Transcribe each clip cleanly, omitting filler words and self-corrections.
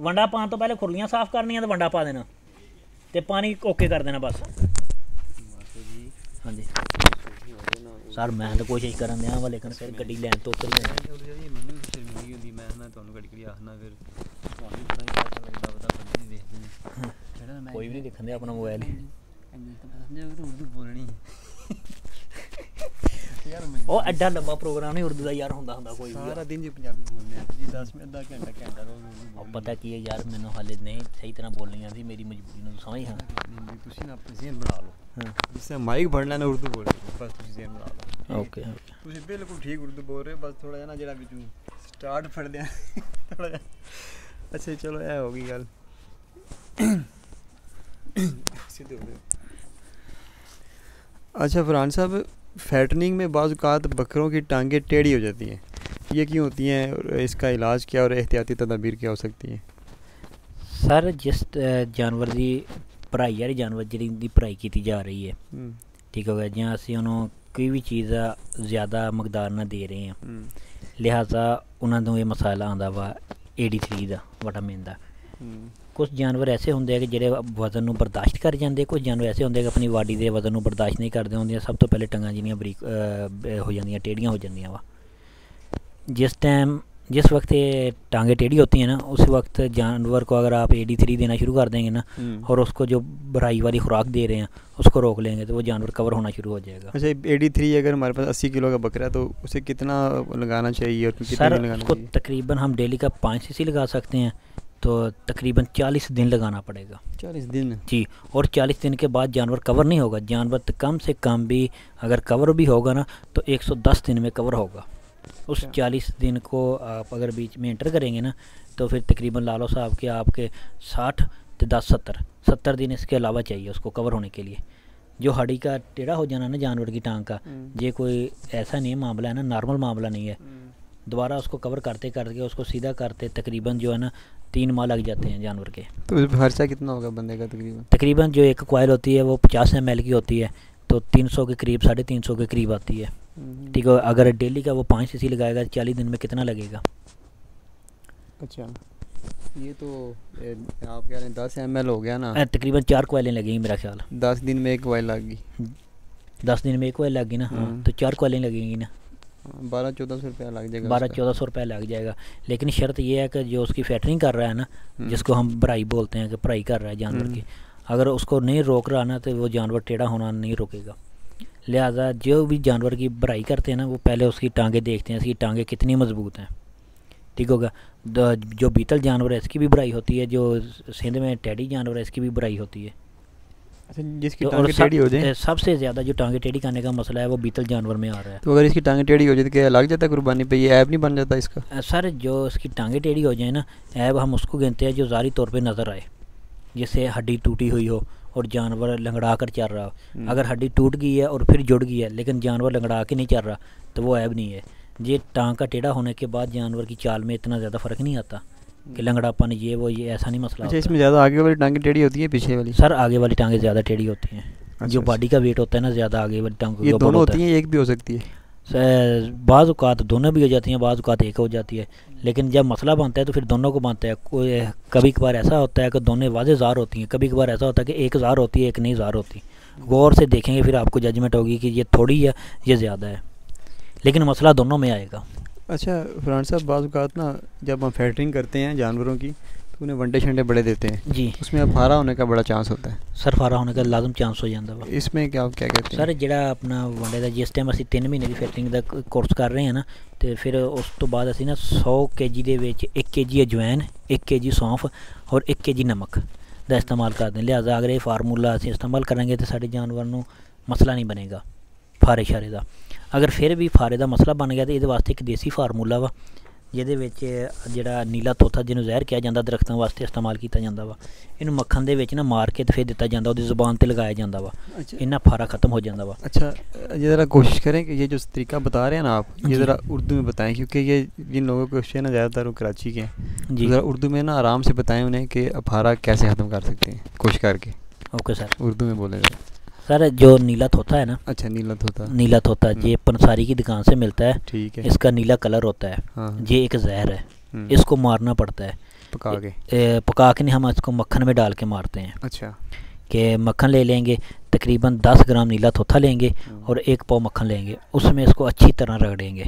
वंडा पाने तो पहले खुरलियां साफ करनियां तो वंडा पा देना ते पानी ओके कर देना बस। हाँ जी सर मैं तो कोशिश करन दियां वा लेकिन फिर गड्डी लैन तो उतर ही कोई भी नहीं दिखन दिया अपना मोबाइल ਉਹ ਐਡਾ ਲੰਬਾ ਪ੍ਰੋਗਰਾਮ ਨਹੀਂ ਉਰਦੂ ਦਾ ਯਾਰ ਹੁੰਦਾ ਕੋਈ ਵੀ ਸਾਰਾ ਦਿਨ ਜੀ ਪੰਜਾਬੀ ਬੋਲਦੇ ਆ ਜੀ 10 ਮਿੰਟ ਅੱਧਾ ਘੰਟਾ ਉਹ ਪਤਾ ਕੀ ਹੈ ਯਾਰ ਮੈਨੂੰ ਹਾਲੇ ਨਹੀਂ ਸਹੀ ਤਰ੍ਹਾਂ ਬੋਲਣੀ ਆਉਂਦੀ ਮੇਰੀ ਮਜਬੂਰੀ ਨੂੰ ਸਮਝ ਹਾਂ ਤੁਸੀਂ ਨਾ ਆਪਣੀ ਜ਼ੇਨ ਬਣਾ ਲਓ ਹਾਂ ਜਿਸ ਤਰ੍ਹਾਂ ਮਾਈਕ ਫੜਨਾ ਨਾ ਉਰਦੂ ਬੋਲ ਬਸ ਤੁਸੀਂ ਜ਼ੇਨ ਬਣਾ ਲਓ ਓਕੇ ਤੁਸੀਂ ਬਿਲਕੁਲ ਠੀਕ ਉਰਦੂ ਬੋਲ ਰਹੇ ਬਸ ਥੋੜਾ ਜਿਹਾ ਨਾ ਜਿਹੜਾ ਵਿੱਚੋਂ ਸਟਾਰਟ ਫੜਦੇ ਆ ਥੋੜਾ ਜਿਹਾ ਅੱਛਾ ਚਲੋ ਇਹ ਹੋ ਗਈ ਗੱਲ सीधे हो गए। अच्छा फरहान साहब फैटनिंग में बाज़ औक़ात बकरों की टांगें टेढ़ी हो जाती हैं, ये क्यों होती हैं और इसका इलाज क्या और एहतियाती तदाबीर क्या हो सकती हैं? सर जिस जानवर की भराई वाले जानवर जिहदी भराई की जा रही है ठीक हो गया जियां असीं उन्होंने कोई भी चीज़ ज़्यादा मकदार ना दे रहे हैं लिहाजा उन्होंने ये मसाला आंदा वा AD3 का विटामिन का। कुछ जानवर ऐसे होंगे कि जिहड़े वजन नूं बर्दाश्त कर जाते, कुछ जानवर ऐसे होंगे कि अपनी बॉडी के वजन नूं बर्दाश्त नहीं करते होंगे। सब तो पहले टंगां जिहड़ियां बरीक हो जांदियां टेढ़ियां हो जांदियां वा। जिस वक्त ये टांगें टेढ़ी होती हैं ना उस वक्त जानवर को अगर आप AD3 देना शुरू कर देंगे ना और उसको जो भराई वाली खुराक दे रहे हैं उसको रोक लेंगे तो वो जानवर कवर होना शुरू हो जाएगा। अच्छा AD3 अगर हमारे पास 80 किलो का बकरा है तो उसे कितना लगाना चाहिए और कितना सर लगाना उसको चाहिए? तकरीबन हम डेली का 5 cc लगा सकते हैं तो तकरीबन 40 दिन लगाना पड़ेगा। 40 दिन जी, और 40 दिन के बाद जानवर कवर नहीं होगा। जानवर कम से कम भी अगर कवर भी होगा ना तो 110 दिन में कवर होगा। उस 40 दिन को आप अगर बीच में एंटर करेंगे ना तो फिर तकरीबन लालो साहब के आपके 60 तो 10 70 दिन इसके अलावा चाहिए उसको कवर होने के लिए। जो हड्डी का टेढ़ा हो जाना ना जानवर की टांग का, ये कोई ऐसा नहीं मामला है ना, नॉर्मल मामला नहीं है। दोबारा उसको कवर करते करके उसको सीधा करते तकरीबन जो है ना 3 माह लग जाते हैं जानवर के। तो खर्चा कितना होगा बंदे का तकरीबन? तकरीबन जो एक कॉइल होती है वो 50 ml की होती है तो 300 के करीब 350 के करीब आती है। ठीक है, अगर डेली का वो 5 cc लगाएगा 40 दिन में कितना लगेगा? अच्छा ये तो आप कह रहे हैं 10 ml हो गया ना, तकरीबन 4 कॉइलें लगेंगी मेरा ख्याल। 10 दिन में एक कॉइल लग गई, 10 दिन में एक कॉइल लग गई ना, हाँ तो 4 कॉइलें लगेंगी ना, 1200-1400 रुपया लग जाएगा। 1200-1400 रुपया लग जाएगा। लेकिन शर्त ये है कि जो उसकी फैटरिंग कर रहा है ना, जिसको हम भराई बोलते हैं कि भराई कर रहा है जानवर की, अगर उसको नहीं रोक रहा ना तो वो जानवर टेढ़ा होना नहीं रोकेगा। लिहाजा जो भी जानवर की भराई करते हैं ना वो पहले उसकी टांगें देखते हैं, इसकी टांगें कितनी मजबूत हैं। ठीक होगा, जो बीतल जानवर है इसकी भी भराई होती है, जो सिंध में टेढ़ी जानवर है इसकी भी भराई होती है। अच्छा जिसकी टांगें टेढ़ी हो जाए, सबसे ज़्यादा जो टांगें टेढ़ी करने का मसला है वो बीतल जानवर में आ रहा है। तो अगर इसकी टांगें टेढ़ी हो जाए तो क्या लग जाता है कुर्बानी पे? ये ऐब नहीं बन जाता इसका? सर जो इसकी टांगें टेढ़ी हो जाए ना, ऐब हम उसको गिनते हैं जो ज़ाहिरी तौर पे नज़र आए, जैसे हड्डी टूटी हुई हो और जानवर लंगड़ा कर चल रहा हो। अगर हड्डी टूट गई है और फिर जुड़ गई है लेकिन जानवर लंगड़ा के नहीं चल रहा तो वो ऐब नहीं है। ये टांग का टेढ़ा होने के बाद जानवर की चाल में इतना ज़्यादा फ़र्क नहीं आता कि लंगड़ापन ये वो ये ऐसा नहीं मसला। अच्छा इसमें ज़्यादा आगे वाली टांगें टेढ़ी होती है पीछे वाली? सर आगे वाली टांगें ज़्यादा टेढ़ी होती हैं। जो बॉडी का वेट होता है ना ज़्यादा आगे वाली टांगों ये दोनों होती हैं, एक भी हो सकती है? बाज़ औक़ात दोनों भी हो जाती हैं, बाज़ औक़ात एक हो जाती है। लेकिन जब मसला बनता है तो फिर दोनों को बनता है। कोई कभी कभार ऐसा होता है कि दोनों वाज़े ज़ार होती हैं, कभी कभार ऐसा होता है कि एक ज़ार होती है एक नहीं ज़ार होती। गौर से देखेंगे फिर आपको जजमेंट होगी कि ये थोड़ी है ये ज़्यादा है, लेकिन मसला दोनों में आएगा। अच्छा फरहान साहब बाज़ औक़ात ना जब हम फैटरिंग करते हैं जानवरों की तो उन्हें वंडे शंडे बड़े देते हैं जी, उसमें फारा होने का बड़ा चांस होता है। सर फारा होने का लाजम चांस हो जाता है। इसमें क्या कहते हैं? सर जिहड़ा अपना वंडे का जिस टाइम असीं 3 महीने की फैटरिंग का कोर्स कर रहे हैं ना तो फिर उस तो बाद असीं ना 100 kg दे विच 1 kg अजवैन, 1 kg सौंफ और 1 kg नमक का इस्तेमाल करते हैं। लिहाजा अगर ये फार्मूला असीं इस्तेमाल करेंगे तो साडे जानवर नूं मसला नहीं बनेगा फारे शारे का। अगर फिर भी फारे का मसला बन गया तो ये वास्ते एक देसी फार्मूला वा जिहदे विच जिहड़ा नीला तोता जिन्हों जहर किया जाता दरख्तों वास्ते इस्तेमाल किया जाता वा, इन्हूं मक्खन दे विच ना मार के तो फिर दिता जाता, उहदी ज़ुबान ते लगाया जाता वा, इन्ना फारा ख़त्म हो जाता वा। अच्छा ये ज़रा कोशिश करें कि ये जो तरीका बता रहे हैं ना आप ये ज़रा उर्दू में बताएं, क्योंकि ये जिन लोगों को क्वेश्चन है ज़्यादातर वो कराची के हैं, ज़रा उर्दू में ना आराम से बताएं उन्हें कि फारा कैसे ख़त्म कर सकते हैं, कोशिश करके। ओके सर, उर्दू में बोले सर। जो नीला तोता है ना, अच्छा नीला तोता ये पंसारी की दुकान से मिलता है। ठीक है, इसका नीला कलर होता है। हाँ। ये एक जहर है, इसको मारना पड़ता है। पका के नहीं, हम इसको मक्खन में डाल के मारते हैं। अच्छा। कि मक्खन ले लेंगे, तकरीबन 10 ग्राम नीला थोथा लेंगे और 1 पाव मक्खन लेंगे, उसमें इसको अच्छी तरह रगड़ेंगे।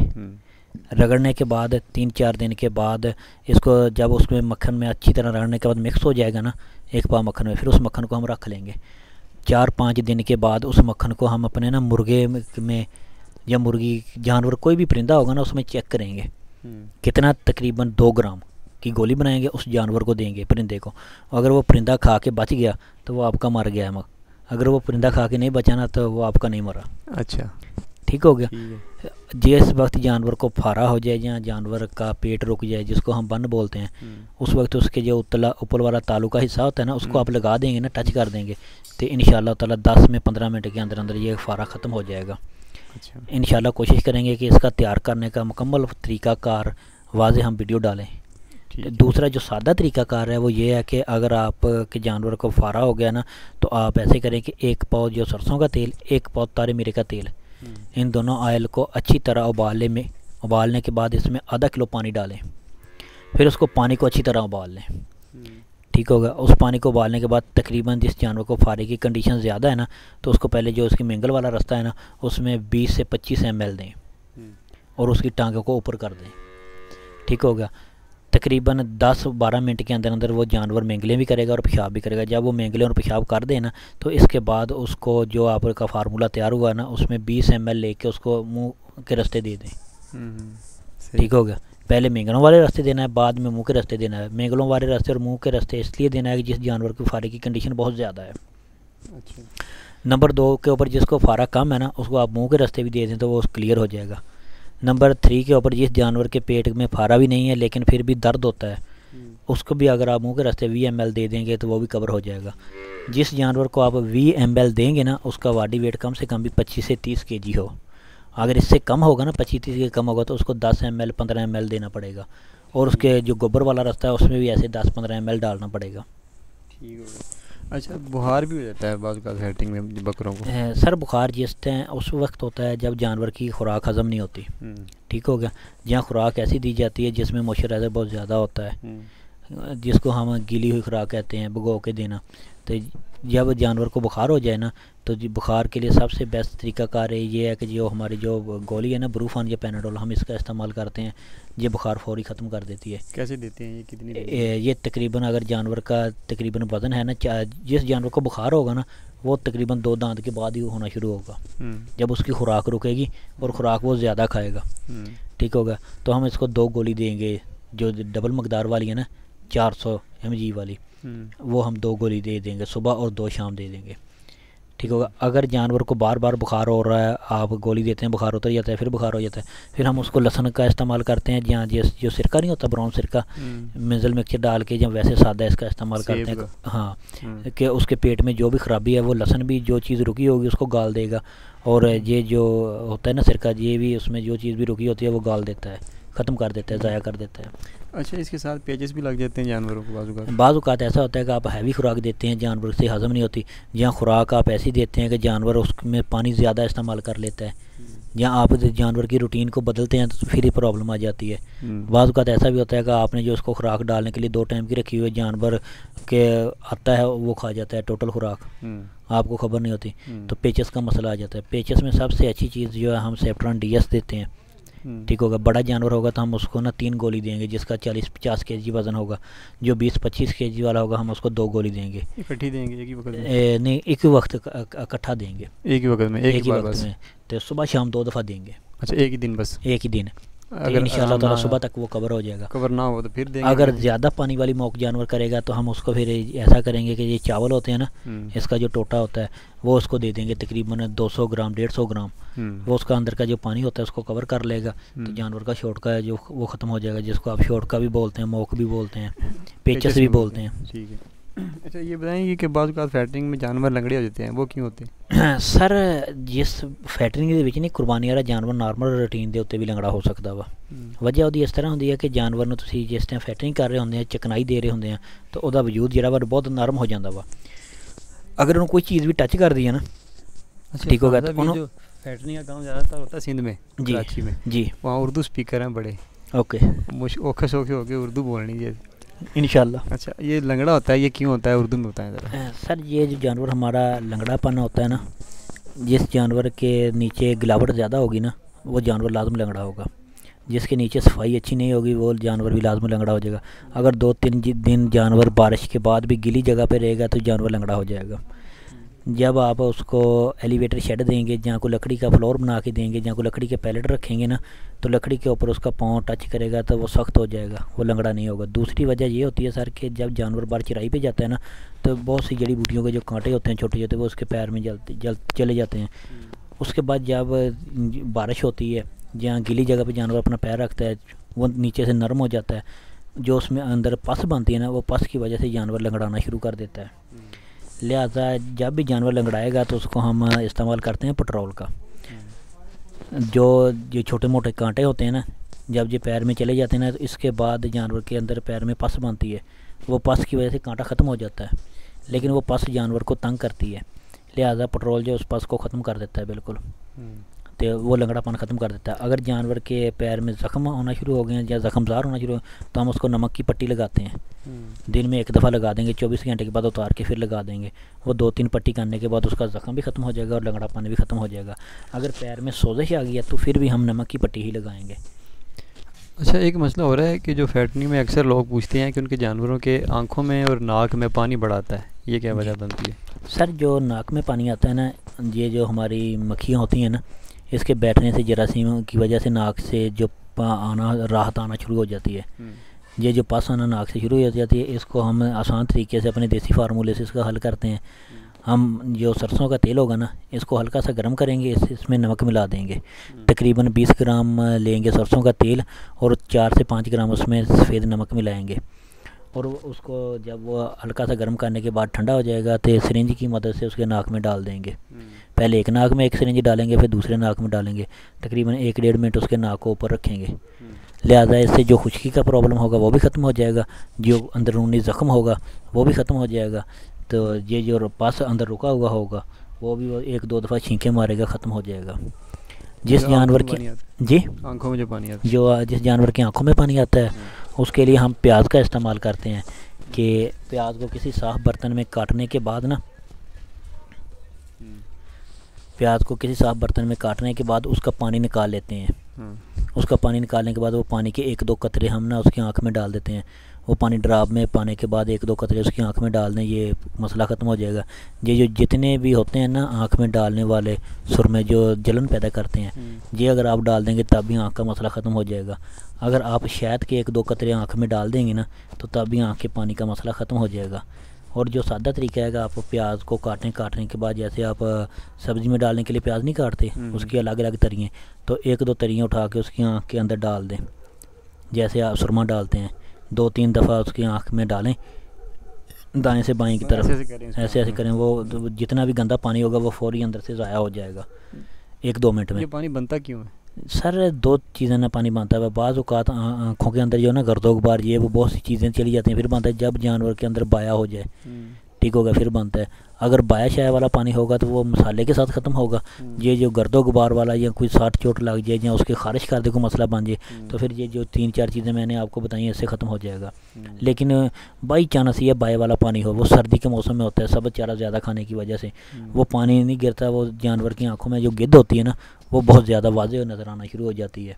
रगड़ने के बाद 3-4 दिन के बाद इसको जब उसमें मक्खन में अच्छी तरह रगड़ने के बाद मिक्स हो जाएगा ना 1 पाव मक्खन में, फिर उस मक्खन को हम रख लेंगे। 4-5 दिन के बाद उस मक्खन को हम अपने ना मुर्गे में या मुर्गी जानवर कोई भी परिंदा होगा ना उसमें चेक करेंगे कितना, तकरीबन 2 ग्राम की गोली बनाएंगे, उस जानवर को देंगे परिंदे को। अगर वो परिंदा खा के बच गया तो वो आपका मर गया है, अगर वो परिंदा खा के नहीं बचा ना तो वो आपका नहीं मरा। अच्छा, ठीक हो गया। जिस वक्त जानवर को फारा हो जाए या जानवर का पेट रुक जाए, जिसको हम बन बोलते हैं, उस वक्त उसके जो ऊपर वाला तालू का हिस्सा होता है ना उसको आप लगा देंगे ना, टच कर देंगे, तो इंशाल्लाह ताला 10 में 15 मिनट के अंदर अंदर ये फारा ख़त्म हो जाएगा। अच्छा। इंशाल्लाह कोशिश करेंगे कि इसका तैयार करने का मुकम्मल तरीक़ाकार वाज़े हम वीडियो डालें। दूसरा जो सादा तरीक़ाकार है वो ये है कि अगर आप के जानवर को फारा हो गया ना तो आप ऐसे करें कि 1 पाव जो सरसों का तेल, 1 पाव तारे मिरे का तेल, इन दोनों ऑयल को अच्छी तरह उबालने के बाद इसमें आधा किलो पानी डालें, फिर उसको पानी को अच्छी तरह उबाल लें। ठीक होगा। उस पानी को उबालने के बाद तकरीबन जिस जानवर को फारे की कंडीशन ज़्यादा है ना तो उसको पहले जो उसकी मेंगल वाला रास्ता है ना उसमें 20 से 25 ml दें और उसकी टांगों को ऊपर कर दें। ठीक होगा। तकरीबन 10-12 मिनट के अंदर अंदर वो जानवर मेंगलें भी करेगा और पेशाब भी करेगा। जब वो मेंगलें और पेशाब कर दे ना तो इसके बाद उसको जो आपका फार्मूला तैयार हुआ ना उसमें 20 ml लेके उसको मुंह के रास्ते दे दें। ठीक हो गया। पहले मेंगलों वाले रास्ते देना है, बाद में मुंह के रास्ते देना है। मेंगलों वाले रास्ते और मुंह के रास्ते इसलिए देना है कि जिस जानवर की फारे की कंडीशन बहुत ज़्यादा है। अच्छा। नंबर 2 के ऊपर जिसको फारा कम है ना उसको आप मुँह के रास्ते भी दे दें तो वो क्लियर हो जाएगा। नंबर 3 के ऊपर जिस जानवर के पेट में फारा भी नहीं है लेकिन फिर भी दर्द होता है उसको भी अगर आप मुंह के रास्ते 20 ml दे देंगे तो वो भी कवर हो जाएगा। जिस जानवर को आप 20 ml देंगे ना उसका बॉडी वेट कम से कम भी 25 से 30 kg हो। अगर इससे कम होगा ना 25-30 के कम होगा तो उसको 10 ml 15 ml देना पड़ेगा और उसके जो गोबर वाला रास्ता है उसमें भी ऐसे 10-15 ml डालना पड़ेगा। ठीक होगा। अच्छा, बुखार भी हो जाता है बाज़ का सेटिंग में बकरों को? सर बुखार जिस टाइम उस वक्त होता है जब जानवर की खुराक हज़म नहीं होती। ठीक हो गया। जहाँ खुराक ऐसी दी जाती है जिसमें मॉइस्चराइज़र बहुत ज़्यादा होता है, जिसको हम गीली हुई खुराक कहते हैं, भिगो के देना। तो जब जानवर को बुखार हो जाए ना तो बुखार के लिए सबसे बेस्ट तरीक़ाकार ये है कि जो हमारी जो गोली है ना ब्रूफान या पैनाडोल हम इसका इस्तेमाल करते हैं। ये बुखार फौरी ख़त्म कर देती है। कैसे देते हैं ये, कितनी ये तकरीबन अगर जानवर का तकरीबन वज़न है ना, जिस जानवर को बुखार होगा ना वो तकरीबन 2 दांत के बाद ही होना शुरू होगा जब उसकी खुराक रुकेगी और ख़ुराक वो ज़्यादा खाएगा। ठीक होगा। तो हम इसको 2 गोली देंगे जो डबल मकदार वाली है ना 400 mg वाली, वो हम 2 गोली दे देंगे, सुबह और 2 शाम दे देंगे। ठीक होगा। अगर जानवर को बार बार बुखार हो रहा है, आप गोली देते हैं, बुखार उतर जाता है, फिर बुखार हो जाता है, फिर हम उसको लहसुन का इस्तेमाल करते हैं, जहाँ जो सिरका नहीं होता ब्राउन सिरका, मिज़ल मिक्सचर डाल के, जब वैसे सादा इसका इस्तेमाल करते हैं। हाँ, कि उसके पेट में जो भी ख़राबी है वो लहसुन भी जो चीज़ रुकी होगी उसको गाल देगा और ये जो होता है ना सिरका, ये भी उसमें जो चीज़ भी रुकी होती है वो गाल देता है, ख़त्म कर देता है, ज़ाया कर देता है। अच्छा, इसके साथ पेचेस भी लग जाते हैं जानवरों को? बाज़ औक़ात ऐसा होता है कि आप हैवी खुराक देते हैं, जानवर से हज़म नहीं होती। जहाँ खुराक आप ऐसी देते हैं कि जानवर उसमें पानी ज़्यादा इस्तेमाल कर लेता है, जहाँ आप जानवर की रूटीन को बदलते हैं तो फिर ही प्रॉब्लम आ जाती है। बाज़ औक़ात ऐसा भी होता है कि आपने जो उसको खुराक डालने के लिए 2 टाइम की रखी हुई है, जानवर के आता है वो खा जाता है टोटल खुराक, आपको खबर नहीं होती, तो पेचेस का मसला आ जाता है। पेचेस में सबसे अच्छी चीज़ जो है हम सेफ्ट्रॉन DS देते हैं। ठीक होगा। बड़ा जानवर होगा तो हम उसको ना 3 गोली देंगे, जिसका 40-50 kg वज़न होगा। जो 20-25 kg वाला होगा हम उसको 2 गोली देंगे। इकट्ठी देंगे एक ही वक्त में? नहीं, एक ही वक्त इकट्ठा देंगे, एक ही वक्त में, एक ही वक्त में। तो सुबह शाम 2 दफ़ा देंगे। अच्छा, एक ही दिन बस? एक ही दिन। अगर इंशाल्लाह ताला सुबह तक वो कवर हो जाएगा। कवर ना हो तो फिर देंगे। अगर ज़्यादा पानी वाली मौक जानवर करेगा तो हम उसको फिर ऐसा करेंगे कि ये चावल होते हैं ना, इसका जो टोटा होता है वो उसको दे देंगे तकरीबन 200 ग्राम 150 ग्राम। वो उसका अंदर का जो पानी होता है उसको कवर कर लेगा, तो जानवर का शोटका है जो वो ख़त्म हो जाएगा, जिसको आप शोटका भी बोलते हैं, मौक भी बोलते हैं, पेचस भी बोलते हैं। ठीक है। अच्छा, ये बताएंगे कि बाज़ औक़ात फैटरिंग में जानवर लंगड़े हो जाते हैं, वो क्यों होते हैं? सर जिस फैटरिंग ਦੇ ਵਿੱਚ ਨਹੀਂ ਕੁਰਬਾਨੀ ਵਾਲਾ ਜਾਨਵਰ ਨਾਰਮਲ ਰੂਟੀਨ ਦੇ ਉੱਤੇ ਵੀ ਲੰਗੜਾ ਹੋ ਸਕਦਾ ਵਾ। ਵਜ੍ਹਾ ਉਹਦੀ ਇਸ ਤਰ੍ਹਾਂ ਹੁੰਦੀ ਹੈ ਕਿ ਜਾਨਵਰ ਨੂੰ ਤੁਸੀਂ ਜਿਸ ਟਾਈਮ ਫੈਟਰਿੰਗ ਕਰ ਰਹੇ ਹੁੰਦੇ ਆ, ਚਕਨਾਈ ਦੇ ਰਹੇ ਹੁੰਦੇ ਆ, ਤਾਂ ਉਹਦਾ ਵਜੂਦ ਜਿਹੜਾ ਵਾ ਬਹੁਤ ਨਰਮ ਹੋ ਜਾਂਦਾ ਵਾ। अगर ਉਹਨੂੰ ਕੋਈ ਚੀਜ਼ ਵੀ ਟੱਚ ਕਰਦੀ ਹੈ ਨਾ, ठीक होगा। तो जो फैटरिंग का काम ज़्यादातर होता है सिंध में, कराची में जी, वहाँ उर्दू स्पीकर हैं बड़े। ओके। औखे सौखे हो गए उर्दू बोलनी है, इंशाल्लाह। अच्छा, ये लंगड़ा होता है, ये क्यों होता है, उर्दू में बताएं ज़रा। सर ये जो जानवर हमारा लंगड़ापन होता है ना, जिस जानवर के नीचे गिलावट ज़्यादा होगी ना वो जानवर लाजम लंगड़ा होगा। जिसके नीचे सफाई अच्छी नहीं होगी वो जानवर भी लाजम लंगड़ा हो जाएगा। अगर 2-3 दिन जानवर बारिश के बाद भी गीली जगह पे रहेगा तो जानवर लंगड़ा हो जाएगा। जब आप उसको एलिवेटर शेड देंगे, जहाँ को लकड़ी का फ्लोर बना के देंगे, जहाँ को लकड़ी के पैलेट रखेंगे ना, तो लकड़ी के ऊपर उसका पाँव टच करेगा तो वो सख्त हो जाएगा, वो लंगड़ा नहीं होगा। दूसरी वजह ये होती है सर कि जब जानवर बाहर चराई पे जाता है ना, तो बहुत सी जड़ी बूटियों के जो कांटे होते हैं छोटे छोटे, वो उसके पैर में चले जाते हैं। उसके बाद जब बारिश होती है, जहाँ गीली जगह पे जानवर अपना पैर रखता है, वो नीचे से नरम हो जाता है, जो उसमें अंदर पस बनती है ना, वो पस की वजह से जानवर लंगड़ाना शुरू कर देता है। लिहाजा जब भी जानवर लंगड़ाएगा तो उसको हम इस्तेमाल करते हैं पेट्रोल का। जो छोटे मोटे कांटे होते हैं ना, जब ये पैर में चले जाते हैं ना, तो इसके बाद जानवर के अंदर पैर में पस बनती है, वो पस की वजह से कांटा ख़त्म हो जाता है, लेकिन वो पस जानवर को तंग करती है। लिहाजा पेट्रोल जो उस पस को ख़त्म कर देता है बिल्कुल, तो वो लंगड़ापन ख़त्म कर देता है। अगर जानवर के पैर में ज़ख्म होना शुरू हो गए हैं या ज़ख्मज़ार होना शुरू हो, तो हम उसको नमक की पट्टी लगाते हैं। दिन में 1 दफ़ा लगा देंगे, 24 घंटे के बाद उतार के फिर लगा देंगे। वो 2-3 पट्टी करने के बाद उसका ज़ख्म भी ख़त्म हो जाएगा और लंगड़ापन भी ख़त्म हो जाएगा। अगर पैर में सोजिश आ गया तो फिर भी हम नमक की पट्टी ही लगाएंगे। अच्छा, एक मसला हो रहा है कि जो फैटनी में अक्सर लोग पूछते हैं कि उनके जानवरों के आँखों में और नाक में पानी बढ़ आता है, ये क्या वजह बनती है? सर जो नाक में पानी आता है ना, ये जो हमारी मक्खियाँ होती हैं ना, इसके बैठने से जरासीम की वजह से नाक से जो राहत आना शुरू हो जाती है। ये जो पस आना नाक से शुरू हो जाती है, इसको हम आसान तरीके से अपने देसी फार्मूले से इसका हल करते हैं। हम जो सरसों का तेल होगा ना, इसको हल्का सा गर्म करेंगे, इसमें नमक मिला देंगे। तकरीबन 20 ग्राम लेंगे सरसों का तेल और 4 से 5 ग्राम उसमें सफ़ेद नमक मिलाएंगे, और उसको जब वो हल्का सा गर्म करने के बाद ठंडा हो जाएगा तो सिरिंज की मदद से उसके नाक में डाल देंगे। पहले एक नाक में एक सिरिंज डालेंगे, फिर दूसरे नाक में डालेंगे। तकरीबन 1-1.5 मिनट उसके नाक को ऊपर रखेंगे। लिहाजा इससे जो खुश्की का प्रॉब्लम होगा वो भी ख़त्म हो जाएगा, जो अंदरूनी ज़ख्म होगा वो भी ख़त्म हो जाएगा। तो ये जो पास अंदर रुका हुआ होगा वो भी 1-2 दफ़ा छींके मारेगा, ख़त्म हो जाएगा। जिस जानवर की जी आँखों में जो पानी आता है, जो जिस जानवर की आँखों में पानी आता है, उसके लिए हम प्याज का इस्तेमाल करते हैं कि प्याज को किसी साफ़ बर्तन में काटने के बाद ना, प्याज को किसी साफ़ बर्तन में काटने के बाद उसका पानी निकाल लेते हैं। उसका पानी निकालने के बाद वो पानी के 1-2 कतरे हम ना उसकी आँख में डाल देते हैं। वो पानी ड्राप में पाने के बाद 1-2 कतरे उसकी आँख में डाल दें, ये मसला ख़त्म हो जाएगा। ये जो जितने भी होते हैं ना आँख में डालने वाले सुरमे जो जलन पैदा करते हैं, ये अगर आप डाल देंगे तब भी आँख का मसला ख़त्म हो जाएगा। अगर आप शहद के 1-2 कतरे आँख में डाल देंगे ना, तो तब भी आँख के पानी का मसला ख़त्म हो जाएगा। और जो सादा तरीका है, आप प्याज को काटने के बाद, जैसे आप सब्ज़ी में डालने के लिए प्याज नहीं काटते, उसकी अलग अलग तरियाँ, तो 1-2 तरियाँ उठा के उसकी आँख के अंदर डाल दें। जैसे आप सुरमा डालते हैं, 2-3 दफ़ा उसकी आँख में डालें, दाएं से बाएं की तरफ, ऐसे करें। वो जितना भी गंदा पानी होगा वो फौरी अंदर से ज़ाया हो जाएगा 1-2 मिनट में। ये पानी बनता क्यों है सर? 2 चीज़ें ना पानी बनता है। बाज़ औक़ात आँखों के अंदर जो ना गर्दो गुबार, ये वो बहुत सी चीज़ें चली जाती हैं, फिर बनता है जब जानवर के अंदर बाया हो जाए, ठीक होगा, फिर बनता है। अगर बाया शाया वाला पानी होगा तो वो मसाले के साथ ख़त्म होगा। ये जो गर्दो गुबार वाला या कोई साट चोट लग जाए या उसके खारिश कर दे को मसला बन जाए, तो फिर ये जो 3-4 चीज़ें मैंने आपको बताई हैं इससे ख़त्म हो जाएगा। लेकिन बाई चांस ये बाया वाला पानी हो, वो सर्दी के मौसम में होता है, सब चारा ज़्यादा खाने की वजह से वो पानी नहीं गिरता, वो जानवर की आँखों में जो गिद्ध होती है ना, वो बहुत ज़्यादा वाज़ेह नज़र आना शुरू हो जाती है।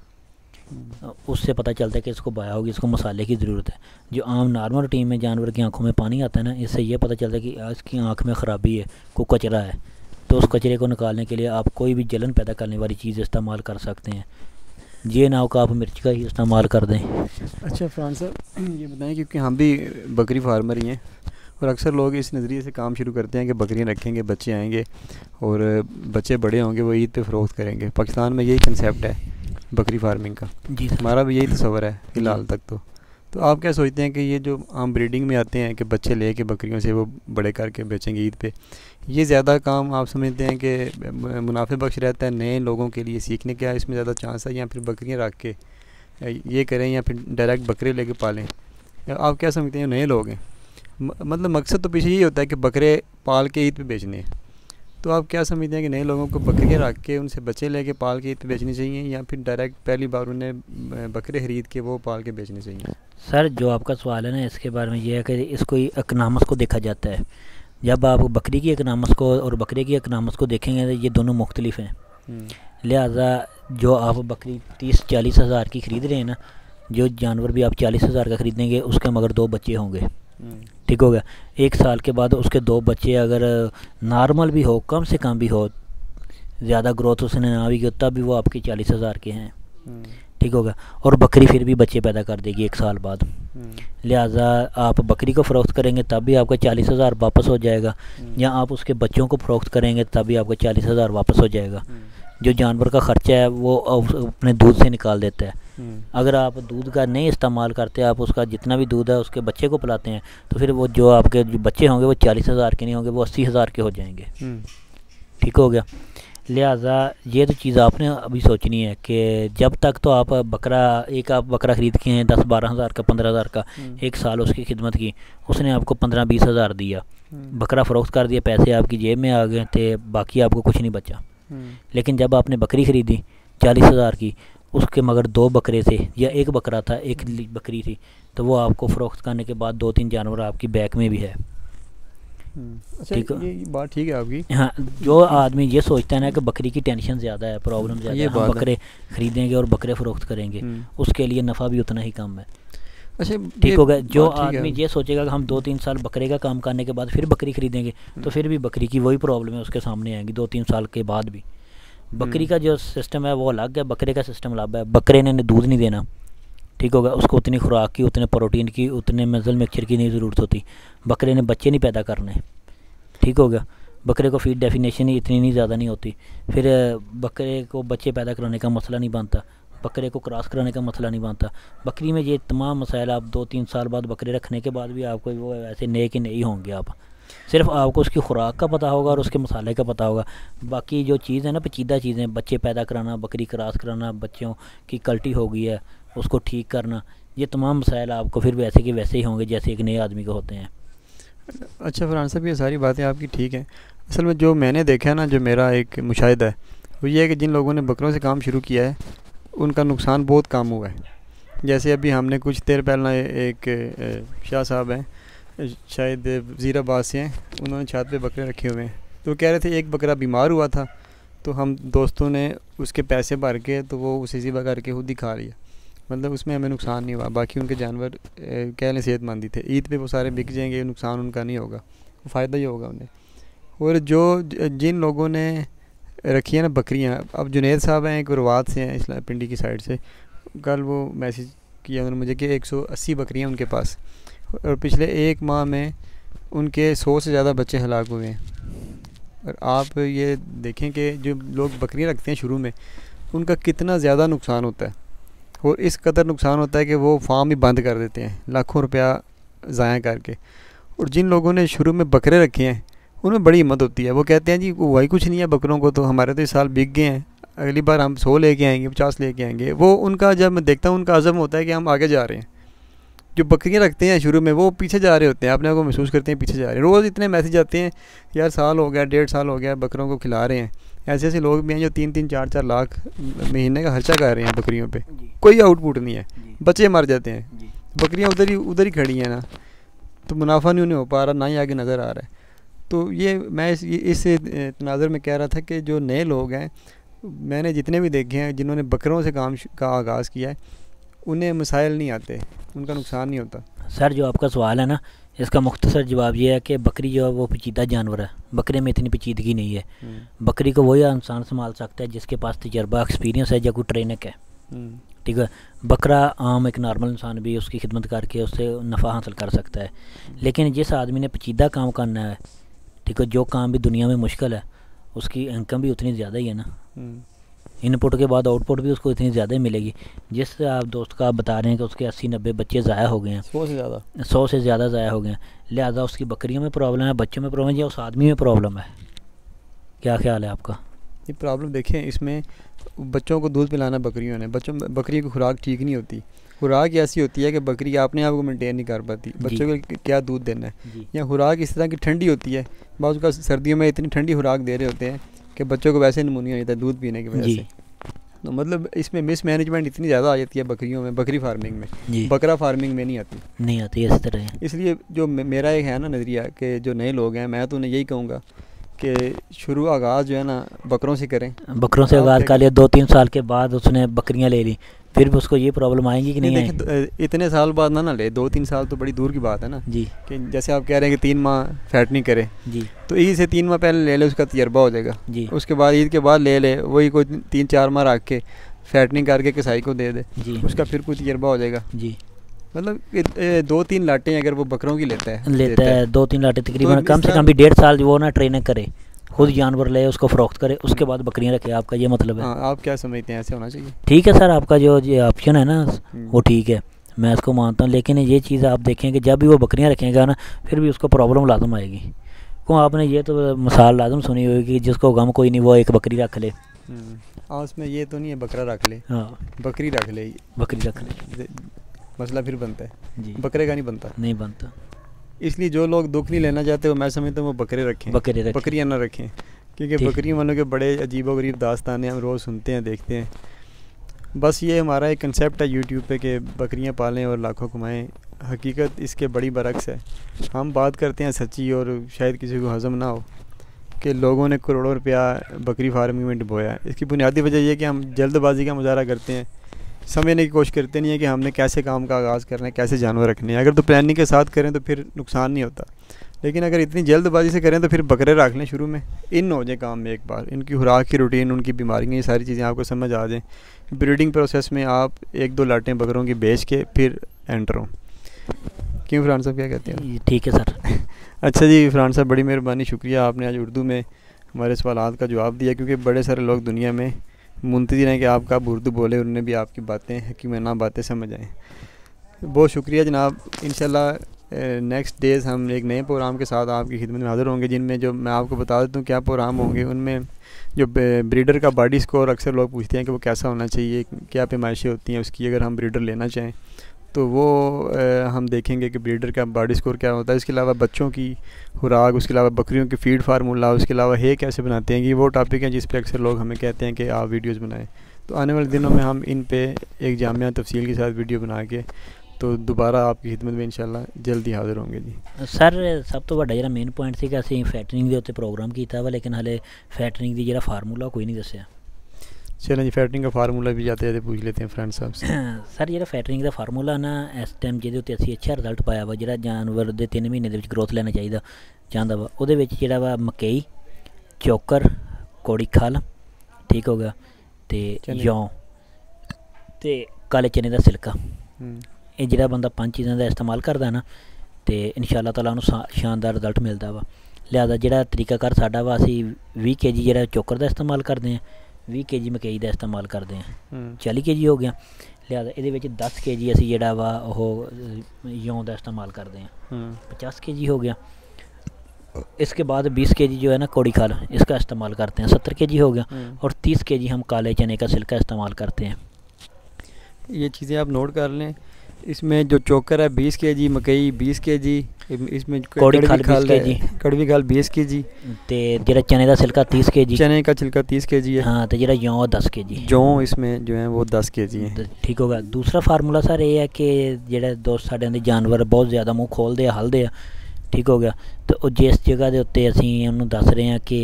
उससे पता चलता है कि इसको बाया होगी, इसको मसाले की ज़रूरत है। जो आम नॉर्मल रूटीन में जानवर की आंखों में पानी आता है ना, इससे ये पता चलता है कि इसकी आंख में ख़राबी है, कोई कचरा है। तो उस कचरे को निकालने के लिए आप कोई भी जलन पैदा करने वाली चीज़ इस्तेमाल कर सकते हैं। ये ना हो कि आप मिर्च का ही इस्तेमाल कर दें। अच्छा फरहान साहब, ये बताएं, क्योंकि हम भी बकरी फार्मर ही हैं और अक्सर लोग इस नज़रिए से काम शुरू करते हैं कि बकरियां रखेंगे, बच्चे आएंगे और बच्चे बड़े होंगे, वो ईद पे फ़रोख्त करेंगे। पाकिस्तान में यही कंसेप्ट है बकरी फार्मिंग का। जी, हमारा भी यही तस्वर है फ़िलहाल तक। तो आप क्या सोचते हैं कि ये जो आम ब्रीडिंग में आते हैं कि बच्चे ले के बकरियों से वो बड़े करके बेचेंगे ईद पे, ये ज़्यादा काम आप समझते हैं कि मुनाफे बख्श रहता है नए लोगों के लिए सीखने का, इसमें ज़्यादा चांस है, या फिर बकरियां रख के ये करें या फिर डायरेक्ट बकरे लेके पालें? आप क्या समझते हैं नए लोग हैं, मतलब मकसद तो पीछे यही होता है कि बकरे पाल के ईद पे बेचने हैं, तो आप क्या समझते हैं कि नए लोगों को बकरियां रख के उनसे बच्चे लेके पाल के ईद पे बेचनी चाहिए या फिर डायरेक्ट पहली बार उन्हें बकरे ख़रीद के वो पाल के बेचने चाहिए? सर जो आपका सवाल है ना, इसके बारे में ये है कि इसको इकनामस को देखा जाता है। जब आप बकरी की इकनामस को और बकरे की इकनामस को देखेंगे तो ये दोनों मुख्तलिफ हैं। लिहाजा जो आप बकरी 30-40 हज़ार की ख़रीद रहे हैं ना, जो जानवर भी आप 40 हज़ार का ख़रीदेंगे उसके मगर 2 बच्चे होंगे। ठीक हो गया। 1 साल के बाद उसके 2 बच्चे अगर नॉर्मल भी हो, कम से कम भी हो, ज़्यादा ग्रोथ उसने ना भी की, तब भी वो आपके 40 हज़ार के हैं। ठीक होगा। और बकरी फिर भी बच्चे पैदा कर देगी 1 साल बाद। लिहाजा आप बकरी को फ़रोख्त करेंगे तब भी आपका 40 हज़ार वापस हो जाएगा, या आप उसके बच्चों को फ़रोख्त करेंगे तब भी आपका 40 हज़ार वापस हो जाएगा। जो जानवर का ख़र्चा है वो अपने दूध से निकाल देता है। अगर आप दूध का नहीं इस्तेमाल करते, आप उसका जितना भी दूध है उसके बच्चे को पिलाते हैं, तो फिर वो जो आपके जो बच्चे होंगे वो 40 हज़ार के नहीं होंगे, वो 80 हज़ार के हो जाएंगे। ठीक हो गया। लिहाजा ये तो चीज़ आपने अभी सोचनी है कि जब तक तो आप बकरा ख़रीद के हैं 10-12 हज़ार का, 15 हज़ार का, 1 साल उसकी खिदमत की, उसने आपको 15-20 हज़ार दिया, बकरा फ़रोख्त कर दिया, पैसे आपकी जेब में आ गए थे, बाकी आपको कुछ नहीं बचा। लेकिन जब आपने बकरी ख़रीदी 40 हज़ार की, उसके मगर 2 बकरे थे या 1 बकरा था, 1 बकरी थी, तो वो आपको फ़रोख्त करने के बाद 2-3 जानवर आपकी बैक में भी है। अच्छा, ये बात ठीक है आपकी। हाँ, जो आदमी ये सोचता है ना कि बकरी की टेंशन ज़्यादा है, प्रॉब्लम ज़्यादा है, हम बकरे ख़रीदेंगे और बकरे फ़रोख्त करेंगे, उसके लिए नफ़ा भी उतना ही कम है। अच्छा, ठीक हो गया। जो आदमी ये सोचेगा कि हम 2-3 साल बकरे का काम करने के बाद फिर बकरी ख़रीदेंगे, तो फिर भी बकरी की वही प्रॉब्लम है उसके सामने आएंगी 2-3 साल के बाद भी। बकरी का जो सिस्टम है वो अलग है, बकरे का सिस्टम अलग है। बकरे ने दूध नहीं देना, ठीक होगा, उसको उतनी खुराक की, उतने प्रोटीन की, उतने मसल मिक्सचर की नहीं ज़रूरत होती। बकरे ने बच्चे नहीं पैदा करने, ठीक हो गया। बकरे को फीड डेफिनेशन ही इतनी नहीं ज़्यादा नहीं होती, फिर बकरे को बच्चे पैदा कराने का मसला नहीं बनता, बकरे को क्रॉस कराने का मसला नहीं बनता। बकरी में ये तमाम मसाइल, आप 2-3 साल बाद बकरे रखने के बाद भी आपको वो ऐसे नए के नहीं होंगे। आप सिर्फ आपको उसकी खुराक का पता होगा और उसके मसाले का पता होगा। बाकी जो चीज़ है ना, पेचीदा चीज़ें, बच्चे पैदा कराना, बकरी क्रॉस कराना, बच्चों की कल्टी हो गई है उसको ठीक करना, ये तमाम मसाइल आपको फिर वैसे के वैसे ही होंगे जैसे एक नए आदमी को होते हैं। अच्छा फरहान साहब, ये सारी बातें आपकी ठीक हैं। असल में जो मैंने देखा है ना, जो मेरा एक मुशाहिदा है वो ये है कि जिन लोगों ने बकरों से काम शुरू किया है उनका नुकसान बहुत कम हुआ है। जैसे अभी हमने कुछ देर पहले एक शाह साहब हैं, शायद वज़ीराबाद से हैं, उन्होंने छत पे बकरे रखे हुए हैं, तो कह रहे थे एक बकरा बीमार हुआ था, तो हम दोस्तों ने उसके पैसे भर के तो वो उसे ज़िबा करके खुद ही खा लिया। मतलब उसमें हमें नुकसान नहीं हुआ, बाकी उनके जानवर कह लें सेहतमंद ही थे। ईद पे वो सारे बिक जाएंगे, नुकसान उनका नहीं होगा, फ़ायदा ही होगा उन्हें। और जिन लोगों ने रखी है ना बकरियां, अब जुनेद साहब हैं, एक रुवात से हैं, इस्लाम पिंडी की साइड से, कल वो मैसेज किया उन्होंने मुझे कि 180 बकरियां उनके पास, और पिछले 1 माह में उनके 100 से ज़्यादा बच्चे हलाक हुए हैं। और आप ये देखें कि जो लोग बकरियां रखते हैं शुरू में, उनका कितना ज़्यादा नुकसान होता है, और इस कदर नुकसान होता है कि वो फार्म ही बंद कर देते हैं लाखों रुपया ज़ाया करके। और जिन लोगों ने शुरू में बकरे रखे हैं उनमें बड़ी हिम्मत होती है, वो कहते हैं जी वही कुछ नहीं है बकरों को, तो हमारे तो इस साल बिक गए हैं, अगली बार हम 100 लेके आएंगे, 50 लेके आएंगे। वो उनका, जब मैं देखता हूँ उनका अज़म होता है कि हम आगे जा रहे हैं। जो बकरियाँ रखते हैं शुरू में वो पीछे जा रहे होते हैं, अपने आप को महसूस करते हैं पीछे जा रहे हैं। रोज़ इतने मैसेज आते हैं, यार साल हो गया, 1.5 साल हो गया बकरों को खिला रहे हैं। ऐसे ऐसे लोग भी हैं जो 3-3, 4-4 लाख महीने का खर्चा कर रहे हैं बकरियों पे, कोई आउटपुट नहीं है, बच्चे मर जाते हैं, बकरियां उधर ही खड़ी हैं ना, तो मुनाफा नहीं उन्हें हो पा रहा, ना ही आगे नज़र आ रहा है। तो ये मैं इस तनाज़ुर में कह रहा था कि जो नए लोग हैं, मैंने जितने भी देखे हैं जिन्होंने बकरों से काम का आगाज़ किया है, उन्हें मसाइल नहीं आते, उनका नुकसान नहीं होता। सर जो आपका सवाल है ना, इसका मुख्तसर जवाब ये है कि बकरी जो है वो पेचीदा जानवर है, बकरे में इतनी पेचीदगी नहीं है। बकरी को वही इंसान संभाल सकता है जिसके पास तजर्बा, एक्सपीरियंस है, या कोई ट्रेनर है। ठीक है, बकरा आम एक नॉर्मल इंसान भी उसकी खिदमत करके उससे नफ़ा हासिल कर सकता है। लेकिन जिस आदमी ने पेचीदा काम करना है, ठीक है, जो काम भी दुनिया में मुश्किल है, उसकी इनकम भी उतनी ज़्यादा ही है ना, इनपुट के बाद आउटपुट भी उसको इतनी ज़्यादा ही मिलेगी। जिस आप दोस्त का आप बता रहे हैं कि उसके 80-90 बच्चे ज़ाया हो गए हैं, 100 से ज़्यादा ज़ाया हो गए हैं, लिहाजा उसकी बकरियों में प्रॉब्लम है, बच्चों में प्रॉब्लम है, या उस आदमी में प्रॉब्लम है? क्या ख्याल है आपका? ये प्रॉब्लम देखें, इसमें बच्चों को दूध पिलाना बकरियों ने, बकरी की खुराक ठीक नहीं होती। खुराक ऐसी होती है कि बकरी अपने आप को मेंटेन नहीं कर पाती, बच्चों को क्या दूध देना है। या खुराक इस तरह की ठंडी होती है, बाज़ का सर्दियों में इतनी ठंडी खुराक दे रहे होते हैं कि बच्चों को वैसे नमूनिया होता है दूध पीने की वजह से। तो मतलब इसमें मिस मैनेजमेंट इतनी ज़्यादा आ जाती है बकरियों में, बकरी फार्मिंग में, बकरा फार्मिंग में नहीं आती इस तरह। इसलिए जो मेरा एक है ना नज़रिया कि जो नए लोग हैं, मैं तो उन्हें यही कहूँगा कि शुरू आगाज़ जो है ना बकरों से करें। बकरों से आगाज़ कर लिया, 2-3 साल के बाद उसने बकरियां ले ली, फिर भी उसको ये प्रॉब्लम आएगी कि नहीं देखिए इतने साल बाद ना ले, 2-3 साल तो बड़ी दूर की बात है ना जी। कि जैसे आप कह रहे हैं कि 3 माह फैटनिंग करे जी, तो ईद से 3 माह पहले ले ले, उसका तजर्बा हो जाएगा जी। उसके बाद ईद के बाद ले ले, वही कोई 3-4 माह रख के फैटनिंग करके कसाई को दे दे जी, उसका फिर कोई तजर्बा हो जाएगा जी। मतलब 2-3 लाटें अगर वो बकरों की लेता है 2-3 लाटें तकरीबन कम से कम भी 1.5 साल वो ना ट्रेनिंग करे, खुद जानवर ले, उसको फ़रोख्त करे, उसके बाद बकरियां रखे, आपका ये मतलब है? आप क्या समझते हैं, ऐसे होना चाहिए? ठीक है सर, आपका जो ये ऑप्शन है ना वो ठीक है, मैं इसको मानता हूँ, लेकिन ये चीज़ आप देखें कि जब भी वो बकरियां रखेगा ना फिर भी उसको प्रॉब्लम लाजम आएगी। क्यों, आपने ये तो मिसाल लाजम सुनी होगी कि जिसको गम कोई नहीं वो एक बकरी रख ले। उसमें ये तो नहीं है बकरा रख ले, हाँ बकरी रख ले, मसला फिर बनता है जी, बकरे का नहीं बनता। इसलिए जो लोग दुख नहीं लेना चाहते वो मैं समझता हूँ वो बकरे रखें, बकरियाँ ना रखें, क्योंकि बकरियाँ वालों के बड़े अजीबोगरीब दास्तानें हम रोज़ सुनते हैं, देखते हैं। बस ये हमारा एक कंसेप्ट है यूट्यूब पे कि बकरियाँ पालें और लाखों कमाएं, हकीकत इसके बड़ी बरक्स है। हम बात करते हैं सच्ची और शायद किसी को हज़म ना हो कि लोगों ने करोड़ों रुपया बकरी फार्मिंग में डुबोया। इसकी बुनियादी वजह यह कि हम जल्दबाजी का मुजाहरा करते हैं, समझने की कोशिश करते नहीं है कि हमने कैसे काम का आगाज़ करना है, कैसे जानवर रखने हैं। अगर तो प्लानिंग के साथ करें तो फिर नुकसान नहीं होता, लेकिन अगर इतनी जल्दबाजी से करें तो फिर बकरे रख लें शुरू में, इन हो जाए काम में एक बार, इनकी खुराक की रूटीन, उनकी बीमारियाँ, ये सारी चीज़ें आपको समझ आ जाएँ। ब्रीडिंग प्रोसेस में आप 1-2 लाटें बकरों की बेच के फिर एंटर हों। क्यों फरहान साहब, क्या कहते हैं? ठीक है सर। अच्छा जी फरहान साहब, बड़ी मेहरबानी, शुक्रिया, आपने आज उर्दू में हमारे सवालात का जवाब दिया, क्योंकि बड़े सारे लोग दुनिया में मुंतज़िर हैं कि आप कब उर्दू बोले, उन्हें भी आपकी बातें हकीमाना बातें समझ आएँ। बहुत शुक्रिया जनाब। इंशाल्लाह नेक्स्ट डेज़ हम एक नए प्रोग्राम के साथ आपकी खिदमत में हाज़िर होंगे, जिनमें जो मैं आपको बता देता हूँ क्या प्रोग्राम होंगे। उनमें जो ब्रीडर का बॉडी स्कोर अक्सर लोग पूछते हैं कि वो कैसा होना चाहिए, क्या पैमाइशें होती हैं उसकी, अगर हम ब्रीडर लेना चाहें तो वो हम देखेंगे कि ब्रीडर का बॉडी स्कोर क्या होता है। इसके अलावा बच्चों की खुराक, उसके अलावा बकरियों की फ़ीड फार्मूला, उसके अलावा है कैसे बनाते हैं, ये वो टॉपिक हैं जिस पे अक्सर लोग हमें कहते हैं कि आप वीडियोस बनाएं। तो आने वाले दिनों में हम इन पे एक जामिया तफसील के साथ वीडियो बना के तो दोबारा आपकी खिदमत में इंशाल्लाह जल्दी हाज़िर होंगे जी। सर सब तो वड्डा जिहड़ा मेन पॉइंट सी कि असीं फैटनिंग के उत्ते प्रोग्राम कीता वा, लेकिन हाले फैटनिंग दी जिहड़ा फार्मूला कोई नहीं दस्सिया। चलें जी, फैटनिंग का फार्मूला भी जाते जाते पूछ लेते हैं फ्रेंड साहब से। सर जिहड़ा फैटनिंग का फार्मूला ना इस टाइम जिहदे उत्ते असीं अच्छा रिजल्ट पाया वा, जिहड़ा जानवर दे 3 महीने दे विच ग्रोथ लेना चाहिदा चाहता वा, ਉਹਦੇ ਵਿੱਚ जिहड़ा वा मकई, चोकर, कौड़ी खल, ठीक हो गया, ते जौ ते काले चने का सिलका। ये जिहड़ा बंदा 5 चीज़ों का इस्तेमाल करता ना तो इंशाअल्लाह ताला उन्हें शानदार रिजल्ट मिलता वा। लिहाजा जिहड़ा तरीकाकार साडा वा, असीं 20 kg जिहड़ा चोकर का इस्तेमाल करते हैं, 20 kg मकई का इस्तेमाल करते हैं, 40 kg हो गया। लिहाजा ये 10 kg असीं जिहड़ा वा ओह जौ का इस्तेमाल करते हैं, 50 kg हो गया। इसके बाद 20 kg जो है ना कौड़ी खाल, इसका इस्तेमाल करते हैं, 70 kg हो गया। और 30 kg हम काले चने का सिल्का इस्तेमाल करते हैं। ये चीज़ें आप नोट कर लें। इसमें जो चोकर है 20 kg, मकई 20 kg, इसमें कौड़ी खाल 20 kg, कड़वी खाल 20 kg, ते जिहड़ा चने का छिलका 30 kg, चने का छिलका 30 kg है। हाँ, तो जिहड़ा जौ 10 kg, जौ इसमें जो है वो 10 kg है। ठीक होगा। दूसरा फार्मूला सर ये है कि जिहड़े दोस्त साडे दे जानवर बहुत ज़्यादा मुँह खोलते हलदे, ठीक हो गया, तो जिस जगह के उत्ते असीं उन्होंने दस रहे हैं कि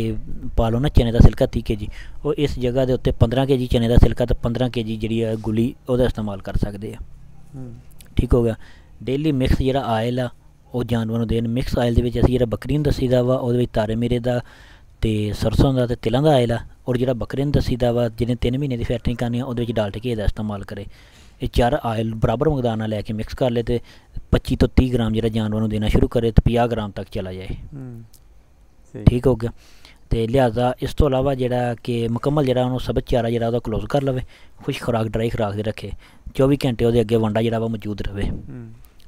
पालो ना चने का सिल्का 30 kg, वो इस जगह के उत्ते 15 kg चने का सिल्का तो 15 kg जी गुली वो इस्तेमाल कर सकते हैं। ठीक हो गया। डेली मिक्स जिहड़ा आयल आ वो जानवर नूं देन। मिक्स आयल दे विच असीं जिहड़ा बकरी नूं दस्सी दा वा उहदे विच तारे मीरे दा ते सरसों दा ते तिलां दा आयल आ, और जिहड़ा बकरे नूं दस्सी दा वा जिहने 3 महीने दी फैटनिंग करनी आ उहदे विच डालडा घी दा इस्तेमाल करे। ये 4 आयल बराबर मकदार नाल लैके मिक्स कर ले तो 25 तो 30 ग्राम जिहड़ा जानवर नूं देना शुरू करे तो 50 ग्राम तक चला जाए। ठीक हो गया। तो लिहाजा इस तो अलावा जिहड़ा कि मुकम्मल जिहड़ा उन्होंने सबक चारा जिहड़ा उहदा क्लोज कर लवे, खुश खुराक ड्राई खुराक दे रखे, 24 घंटे उहदे अगे वंडा जिहड़ा वा मौजूद रहे।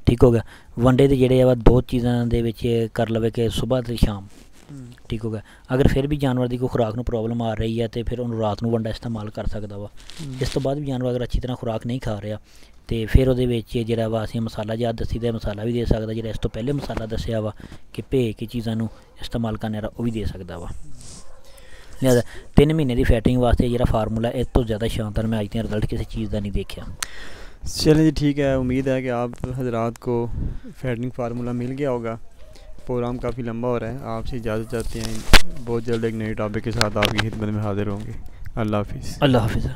ठीक हो गया। वंडे दे जिहड़े वा 2 चीज़ां दे विच कर लवे कि सुबह ते शाम। ठीक हो गया। अगर फिर भी जानवर की कोई खुराक नूं प्रॉब्लम आ रही है तो फिर उन्होंने रात नूं वंडा इस्तेमाल कर सकता वा। इस तो बाद भी जानवर अगर अच्छी तरह खुराक नहीं खा रहा तो फिर वो जिहड़ा वा असीं मसाला जिहा दस्सी दा मसाला भी दे सकदा, जिहड़ा इस तो पहले मसाला दस्सिया वा कि भे की चीज़ां नूं इस्तेमाल करने वाला वो भी दे सकदा वा। लिहाजा 3 महीने की फैटिंग वास्ते जो फार्मूला इस तो ज़्यादा शानदार मैं अज तक रिजल्ट किसी चीज़ का नहीं देखा। चलिए जी ठीक है, उम्मीद है कि आप हजरात को फैटिंग फार्मूला मिल गया होगा। प्रोग्राम काफ़ी लंबा हो रहा है, आपसे इजाज़त चाहते हैं। बहुत जल्द एक नए टॉपिक के साथ आपकी खिदमत में हाजिर होंगे। अल्लाह हाफिज़। अल्लाह हाफिज़।